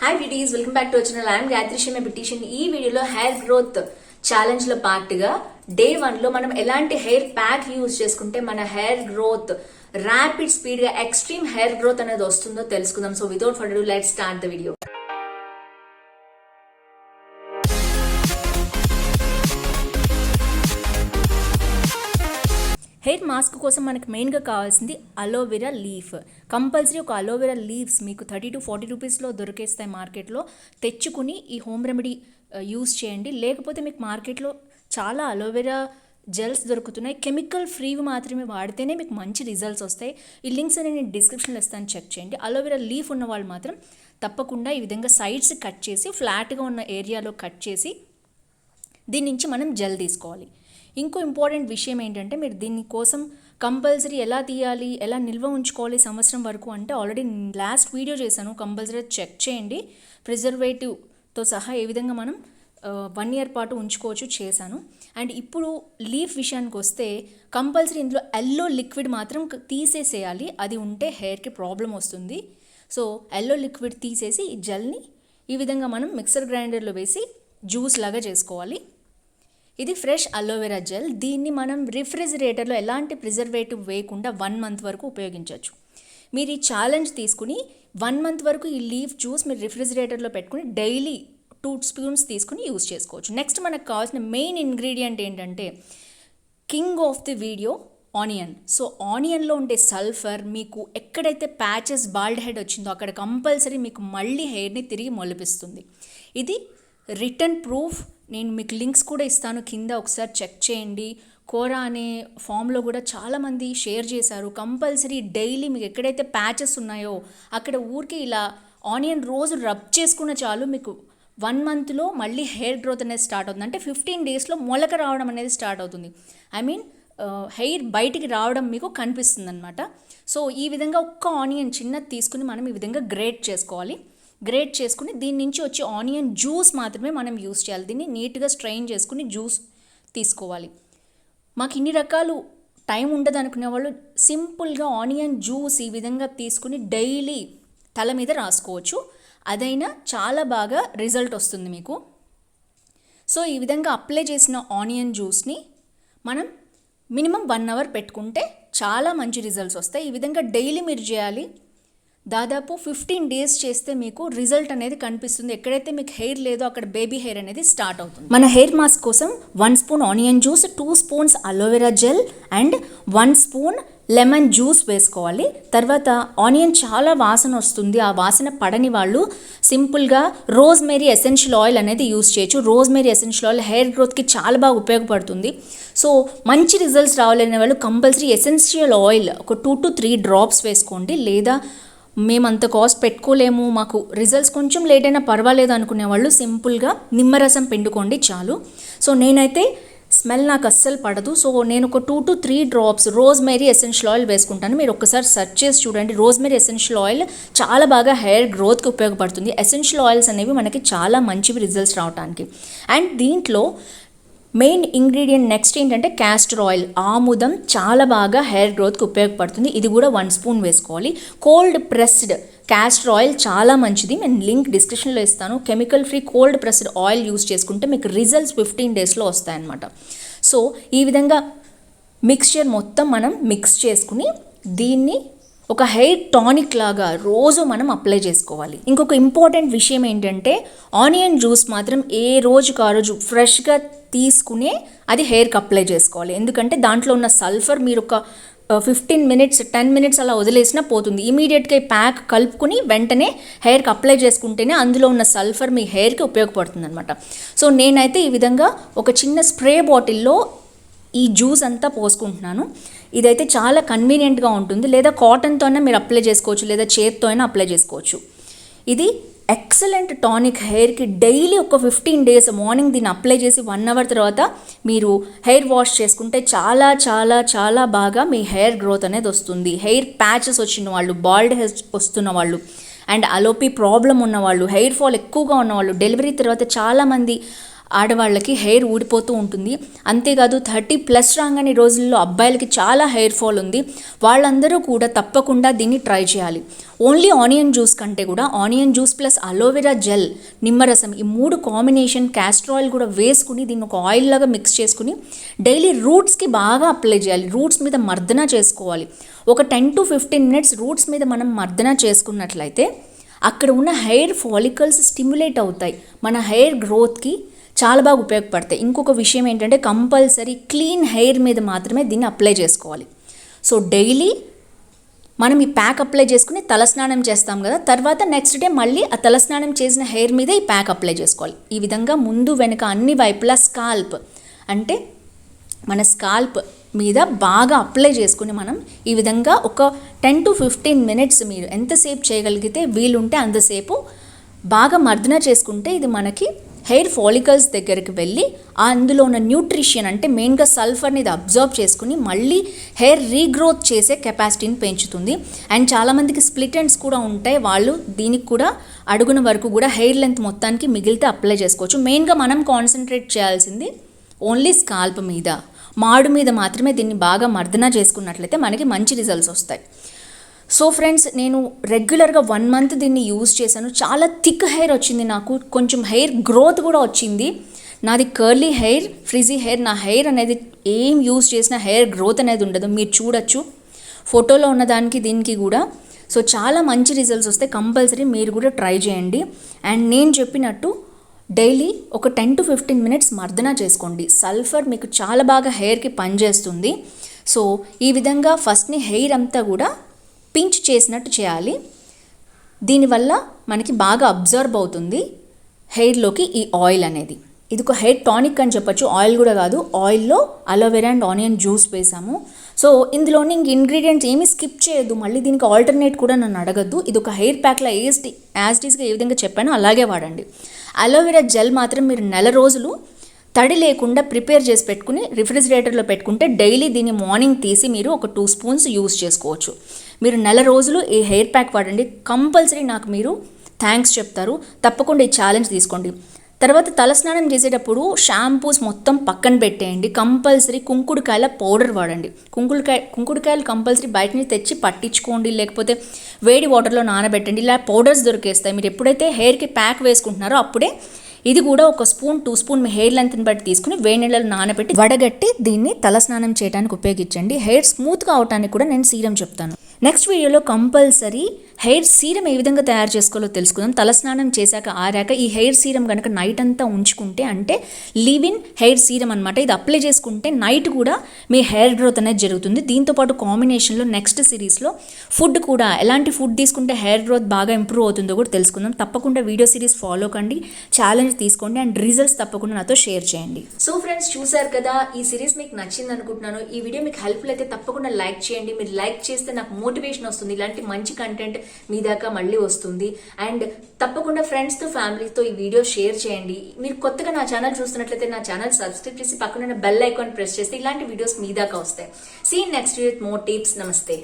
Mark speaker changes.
Speaker 1: Hi videos, welcome back to our channel. I'm Gayatri Sharma beautician. ఈ వీడియోలో hair growth challenge లో part గా day 1 లో మనం ఎలాంటి హెయిర్ ప్యాక్ యూజ్ చేసుకుంటే మన హెయిర్ గ్రోత్ ర్యాపిడ్ స్పీడ్ గా ఎక్స్ట్రీమ్ హెయిర్ గ్రోత్ అనేది వస్తుందో తెలుసుకుందాం. So without further do let's start the video. Hair mask కోసం మనకి మెయిన్గా కావాల్సింది అలోవెరా లీఫ్. కంపల్సరీ ఒక అలోవెరా లీవ్స్ మీకు 30 to 40 రూపీస్లో దొరికేస్తాయి మార్కెట్లో. తెచ్చుకుని ఈ హోమ్ రెమెడీ యూస్ చేయండి. లేకపోతే మీకు మార్కెట్లో చాలా అలోవెరా జెల్స్ దొరుకుతున్నాయి. కెమికల్ ఫ్రీవి మాత్రమే వాడితేనే మీకు మంచి రిజల్ట్స్ వస్తాయి. ఈ లింక్స్ అనేది నేను డిస్క్రిప్షన్లో ఇస్తాను, చెక్ చేయండి. అలోవెరా లీఫ్ ఉన్న వాళ్ళు మాత్రం తప్పకుండా ఈ విధంగా సైడ్స్ కట్ చేసి ఫ్లాట్గా ఉన్న ఏరియాలో కట్ చేసి దీని నుంచి మనం జెల్ తీసుకోవాలి. ఇంకో ఇంపార్టెంట్ విషయం ఏంటంటే మీరు దీనికోసం కంపల్సరీ ఎలా తీయాలి, ఎలా నిల్వ ఉంచుకోవాలి సంవత్సరం వరకు అంటే ఆల్రెడీ లాస్ట్ వీడియో చేశాను, కంపల్సరీ చెక్ చేయండి. ప్రిజర్వేటివ్తో సహా ఏ విధంగా మనం 1 year పాటు ఉంచుకోవచ్చు చేశాను. అండ్ ఇప్పుడు లీఫ్ విషయానికి వస్తే కంపల్సరీ ఇందులో ఎల్లో లిక్విడ్ మాత్రం తీసేసేయాలి. అది ఉంటే హెయిర్కి ప్రాబ్లం వస్తుంది. సో ఎల్లో లిక్విడ్ తీసేసి ఈ జెల్ని ఈ విధంగా మనం మిక్సర్ గ్రైండర్లో వేసి జ్యూస్ లాగా చేసుకోవాలి. ఇది ఫ్రెష్ అలోవెరా జెల్. దీన్ని మనం రిఫ్రిజిరేటర్లో ఎలాంటి ప్రిజర్వేటివ్ వేయకుండా 1 month వరకు ఉపయోగించవచ్చు. మీరు ఈ ఛాలెంజ్ తీసుకుని 1 month వరకు ఈ లీఫ్ జ్యూస్ మీరు రిఫ్రిజిరేటర్లో పెట్టుకుని డైలీ 2 spoons తీసుకుని యూజ్ చేసుకోవచ్చు. నెక్స్ట్ మనకు కావాల్సిన మెయిన్ ఇంగ్రీడియంట్ ఏంటంటే king of the video onion. So ఆనియన్లో ఉండే సల్ఫర్ మీకు ఎక్కడైతే ప్యాచెస్ బాల్డ్ హెడ్ వచ్చిందో అక్కడ కంపల్సరీ మీకు మళ్ళీ హెయిర్ని తిరిగి మొలిపిస్తుంది. ఇది రిటర్న్ ప్రూఫ్. నేను మీకు లింక్స్ కూడా ఇస్తాను కింద, ఒకసారి చెక్ చేయండి. కోరా అనే ఫామ్లో కూడా చాలామంది షేర్ చేశారు. కంపల్సరీ డైలీ మీకు ఎక్కడైతే ప్యాచెస్ ఉన్నాయో అక్కడ ఊరికి ఇలా ఆనియన్ రోజు రబ్ చేసుకున్న చాలు మీకు 1 monthలో మళ్ళీ హెయిర్ గ్రోత్ అనేది స్టార్ట్ అవుతుంది. అంటే 15 daysలో మొలక రావడం అనేది స్టార్ట్ అవుతుంది. హెయిర్ బయటికి రావడం మీకు కనిపిస్తుంది అనమాట. సో ఈ విధంగా ఒక్క ఆనియన్ చిన్నది తీసుకుని మనం ఈ విధంగా గ్రేట్ చేసుకోవాలి. గ్రేట్ చేసుకుని దీని నుంచి వచ్చే ఆనియన్ జ్యూస్ మాత్రమే మనం యూస్ చేయాలి. దీన్ని నీట్గా స్ట్రెయిన్ చేసుకుని జ్యూస్ తీసుకోవాలి. మాకు ఇన్ని రకాలు టైం ఉండదు అనుకునే వాళ్ళు సింపుల్గా ఆనియన్ జ్యూస్ ఈ విధంగా తీసుకుని డైలీ తల మీద రాసుకోవచ్చు. అదైనా చాలా బాగా రిజల్ట్ వస్తుంది మీకు. సో ఈ విధంగా అప్లై చేసిన ఆనియన్ జ్యూస్ని మనం మినిమం 1 hour పెట్టుకుంటే చాలా మంచి రిజల్ట్స్ వస్తాయి. ఈ విధంగా డైలీ మీరు చేయాలి. దాదాపు 15 days చేస్తే మీకు రిజల్ట్ అనేది కనిపిస్తుంది. ఎక్కడైతే మీకు హెయిర్ లేదో అక్కడ బేబీ హెయిర్ అనేది స్టార్ట్ అవుతుంది. మన హెయిర్ మాస్క్ కోసం 1 spoon onion juice, 2 spoons aloe vera gel and 1 spoon lemon juice వేసుకోవాలి. తర్వాత ఆనియన్ చాలా వాసన వస్తుంది. ఆ వాసన పడని వాళ్ళు సింపుల్గా రోస్మేరీ ఎసెన్షియల్ ఆయిల్ అనేది యూస్ చేయొచ్చు. రోస్మేరీ ఎసెన్షియల్ ఆయిల్ హెయిర్ గ్రోత్కి చాలా బాగా ఉపయోగపడుతుంది. సో మంచి రిజల్ట్స్ రావాలనే వాళ్ళు కంపల్సరీ ఎసెన్షియల్ ఆయిల్ ఒక 2 to 3 drops వేసుకోండి. లేదా మేము అంత కాస్ట్ పెట్టుకోలేము, మాకు రిజల్ట్స్ కొంచెం లేట్ అయినా పర్వాలేదు అనుకునే వాళ్ళు సింపుల్గా నిమ్మరసం పిండుకోండి చాలు. సో నేనైతే స్మెల్ నాకు అస్సలు పడదు. సో నేను ఒక 2 to 3 drops rosemary essential oil వేసుకుంటాను. మీరు ఒక్కసారి సెర్చ్ చేసి చూడండి. రోస్మేరీ ఎసెన్షియల్ ఆయిల్ చాలా బాగా హెయిర్ గ్రోత్కి ఉపయోగపడుతుంది. ఎసెన్షియల్ ఆయిల్స్ అనేవి మనకి చాలా మంచివి రిజల్ట్స్ రావడానికి. అండ్ దీంట్లో మెయిన్ ఇంగ్రీడియంట్ నెక్స్ట్ ఏంటంటే క్యాస్టర్ ఆయిల్. ఆముదం చాలా బాగా హెయిర్ గ్రోత్కి ఉపయోగపడుతుంది. ఇది కూడా 1 spoon వేసుకోవాలి. కోల్డ్ ప్రెస్డ్ క్యాస్టర్ ఆయిల్ చాలా మంచిది. నేను లింక్ డిస్క్రిప్షన్లో ఇస్తాను. Chemical free cold pressed oil use చేసుకుంటే మీకు రిజల్ట్స్ 15 daysలో వస్తాయన్నమాట. సో ఈ విధంగా మిక్స్చర్ మొత్తం మనం మిక్స్ చేసుకుని దీన్ని ఒక హెయిర్ టానిక్ లాగా రోజు మనం అప్లై చేసుకోవాలి. ఇంకొక ఇంపార్టెంట్ విషయం ఏంటంటే ఆనియన్ జ్యూస్ మాత్రం ఏ రోజుకు ఆ రోజు ఫ్రెష్గా తీసుకునే అది హెయిర్కి అప్లై చేసుకోవాలి. ఎందుకంటే దాంట్లో ఉన్న సల్ఫర్ మీరు ఒక 15 minutes 10 minutes అలా వదిలేసినా పోతుంది. ఇమీడియట్గా ఈ ప్యాక్ కలుపుకుని వెంటనే హెయిర్కి అప్లై చేసుకుంటేనే అందులో ఉన్న సల్ఫర్ మీ హెయిర్కి ఉపయోగపడుతుంది అనమాట. సో నేనైతే ఈ విధంగా ఒక చిన్న స్ప్రే బాటిల్లో ఈ జ్యూస్ అంతా పోసుకుంటున్నాను. ఇదైతే చాలా కన్వీనియంట్గా ఉంటుంది. లేదా కాటన్తో అయినా మీరు అప్లై చేసుకోవచ్చు, లేదా చేత్తో అయినా అప్లై చేసుకోవచ్చు. ఇది ఎక్సలెంట్ టానిక్ హెయిర్కి. డైలీ ఒక 15 days మార్నింగ్ దీన్ని అప్లై చేసి 1 hour తర్వాత మీరు హెయిర్ వాష్ చేసుకుంటే చాలా చాలా చాలా బాగా మీ హెయిర్ గ్రోత్ అనేది వస్తుంది. హెయిర్ ప్యాచెస్ వచ్చిన వాళ్ళు, బాల్డ్ హెయిర్ వస్తున్న వాళ్ళు అండ్ అలోపీ ప్రాబ్లం ఉన్నవాళ్ళు, హెయిర్ ఫాల్ ఎక్కువగా ఉన్నవాళ్ళు, డెలివరీ తర్వాత చాలామంది ఆడవాళ్ళకి హెయిర్ ఊడిపోతూ ఉంటుంది. అంతేకాదు 30+ రాగానే రోజుల్లో అబ్బాయిలకి చాలా హెయిర్ ఫాల్ ఉంది. వాళ్ళందరూ కూడా తప్పకుండా దీన్ని ట్రై చేయాలి. ఓన్లీ ఆనియన్ జ్యూస్ కంటే కూడా onion juice plus aloe vera gel, నిమ్మరసం, ఈ 3 కాంబినేషన్, క్యాస్టర్ ఆయిల్ కూడా వేసుకుని దీన్ని ఒక ఆయిల్ లాగా మిక్స్ చేసుకుని డైలీ రూట్స్కి బాగా అప్లై చేయాలి. రూట్స్ మీద మర్దన చేసుకోవాలి. ఒక 10 to 15 మినిట్స్ రూట్స్ మీద మనం మర్దన చేసుకున్నట్లయితే అక్కడ ఉన్న హెయిర్ ఫాలికల్స్ స్టిమ్యులేట్ అవుతాయి. మన హెయిర్ గ్రోత్కి చాలా బాగా ఉపయోగపడతాయి. ఇంకొక విషయం ఏంటంటే కంపల్సరీ క్లీన్ హెయిర్ మీద మాత్రమే దీన్ని అప్లై చేసుకోవాలి. సో డైలీ మనం ఈ ప్యాక్ అప్లై చేసుకుని తలస్నానం చేస్తాం కదా, తర్వాత నెక్స్ట్ డే మళ్ళీ ఆ తలస్నానం చేసిన హెయిర్ మీద ఈ ప్యాక్ అప్లై చేసుకోవాలి. ఈ విధంగా ముందు వెనుక అన్ని వైపులా స్కాల్ప్ అంటే మన స్కాల్ప్ మీద బాగా అప్లై చేసుకుని మనం ఈ విధంగా ఒక 10 to 15 మినిట్స్ మీరు ఎంతసేపు చేయగలిగితే వీలుంటే అంతసేపు బాగా మర్దన చేసుకుంటే ఇది మనకి హెయిర్ ఫాలికల్స్ దగ్గరికి వెళ్ళి అందులో ఉన్న న్యూట్రిషన్ అంటే మెయిన్గా సల్ఫర్ని ఇది అబ్జర్వ్ చేసుకుని మళ్ళీ హెయిర్ రీగ్రోత్ చేసే కెపాసిటీని పెంచుతుంది. అండ్ చాలామందికి స్ప్లిట్ ఎండ్స్ కూడా ఉంటాయి. వాళ్ళు దీనికి కూడా అడుగున వరకు కూడా హెయిర్ లెంత్ మొత్తానికి మిగిలితే అప్లై చేసుకోవచ్చు. మెయిన్గా మనం కాన్సన్ట్రేట్ చేయాల్సింది ఓన్లీ స్కాల్ప్ మీద, మాడు మీద మాత్రమే దీన్ని బాగా మర్దన చేసుకున్నట్లయితే మనకి మంచి రిజల్ట్స్ వస్తాయి. సో ఫ్రెండ్స్, నేను రెగ్యులర్గా 1 month దీన్ని యూజ్ చేశాను. చాలా థిక్ హెయిర్ వచ్చింది నాకు, కొంచెం హెయిర్ గ్రోత్ కూడా వచ్చింది. నాది కర్లీ హెయిర్, ఫ్రిజీ హెయిర్. నా హెయిర్ అనేది ఏం యూజ్ చేసినా హెయిర్ గ్రోత్ అనేది ఉండదు. మీరు చూడొచ్చు ఫోటోలో ఉన్నదానికి దీనికి కూడా. సో చాలా మంచి రిజల్ట్స్ వస్తాయి. కంపల్సరీ మీరు కూడా ట్రై చేయండి. అండ్ నేను చెప్పినట్టు డైలీ ఒక 10 to 15 మినిట్స్ మర్దన చేసుకోండి. సల్ఫర్ మీకు చాలా బాగా హెయిర్కి పనిచేస్తుంది. సో ఈ విధంగా ఫస్ట్ని హెయిర్ అంతా కూడా పించ్ చేసినట్టు చేయాలి. దీనివల్ల మనకి బాగా అబ్జర్వ్ అవుతుంది హెయిర్లోకి ఈ ఆయిల్ అనేది. ఇది ఒక హెయిర్ టానిక్ అని చెప్పొచ్చు, ఆయిల్ కూడా కాదు. ఆయిల్లో అలోవెరా అండ్ ఆనియన్ జ్యూస్ వేసాము. సో ఇందులోని ఇంగ్రీడియంట్స్ ఏమీ స్కిప్ చేయొద్దు. మళ్ళీ దీనికి ఆల్టర్నేట్ కూడా నన్ను అడగద్దు. ఇది ఒక హెయిర్ ప్యాక్లో యాజ్ టీస్గా ఏ విధంగా చెప్పానో అలాగే వాడండి. అలోవెరా జెల్ మాత్రం మీరు 1 రోజులు తడి లేకుండా ప్రిపేర్ చేసి పెట్టుకుని రిఫ్రిజిరేటర్లో పెట్టుకుంటే డైలీ దీన్ని మార్నింగ్ తీసి మీరు ఒక 2 స్పూన్స్ యూజ్ చేసుకోవచ్చు. మీరు 1 రోజులు ఈ హెయిర్ ప్యాక్ వాడండి. కంపల్సరీ నాకు మీరు థ్యాంక్స్ చెప్తారు. తప్పకుండా ఈ ఛాలెంజ్ తీసుకోండి. తర్వాత తలస్నానం చేసేటప్పుడు షాంపూస్ మొత్తం పక్కన పెట్టేయండి. కంపల్సరీ కుంకుడుకాయల పౌడర్ వాడండి. కుంకుడుకాయలు కంపల్సరీ బయట నుంచి తెచ్చి పట్టించుకోండి, లేకపోతే వేడి వాటర్లో నానబెట్టండి. ఇలా పౌడర్స్ దొరికేస్తాయి. మీరు ఎప్పుడైతే హెయిర్కి ప్యాక్ వేసుకుంటున్నారో అప్పుడే ఇది కూడా ఒక స్పూన్ 2 స్పూన్ మీ హెయిర్ లెంత్ని బట్టి తీసుకుని వేడి నీళ్ళలో నానబెట్టి వడగట్టి దీన్ని తలస్నానం చేయడానికి ఉపయోగించండి. హెయిర్ స్మూత్గా అవడానికి కూడా నేను సీరం చెప్తాను. నెక్స్ట్ వీడియోలో కంపల్సరీ హెయిర్ సీరం ఏ విధంగా తయారు చేసుకోవాలో తెలుసుకుందాం. తలస్నానం చేశాక ఆరాక ఈ హెయిర్ సీరం కనుక నైట్ అంతా ఉంచుకుంటే అంటే లివ్ ఇన్ హెయిర్ సీరం అనమాట. ఇది అప్లై చేసుకుంటే నైట్ కూడా మీ హెయిర్ గ్రోత్ అనేది జరుగుతుంది. దీంతోపాటు కాంబినేషన్లో నెక్స్ట్ సిరీస్లో ఫుడ్ కూడా ఎలాంటి ఫుడ్ తీసుకుంటే హెయిర్ గ్రోత్ బాగా ఇంప్రూవ్ అవుతుందో కూడా తెలుసుకుందాం. తప్పకుండా వీడియో సిరీస్ ఫాలో కండి, ఛాలెంజ్ తీసుకోండి అండ్ రిజల్ట్స్ తప్పకుండా నాతో షేర్ చేయండి. సో ఫ్రెండ్స్, చూసారు కదా, ఈ సిరీస్ మీకు నచ్చింది అనుకుంటున్నాను. ఈ వీడియో మీకు హెల్ప్ఫుల్ అయితే తప్పకుండా లైక్ చేయండి. మీరు లైక్ చేస్తే నాకు మోటివేషన్ వస్తుంది, ఇలాంటి మంచి కంటెంట్ మీ దాకా మళ్ళీ వస్తుంది. అండ్ తప్పకుండా ఫ్రెండ్స్తో ఫ్యామిలీతో ఈ వీడియో షేర్ చేయండి. మీరు కొత్తగా నా ఛానల్ చూస్తున్నట్లయితే నా ఛానల్ సబ్స్క్రైబ్ చేసి పక్కన బెల్ ఐకాన్ ప్రెస్ చేస్తే ఇలాంటి వీడియోస్ మీ దాకా వస్తాయి. See next with more tips. నమస్తే.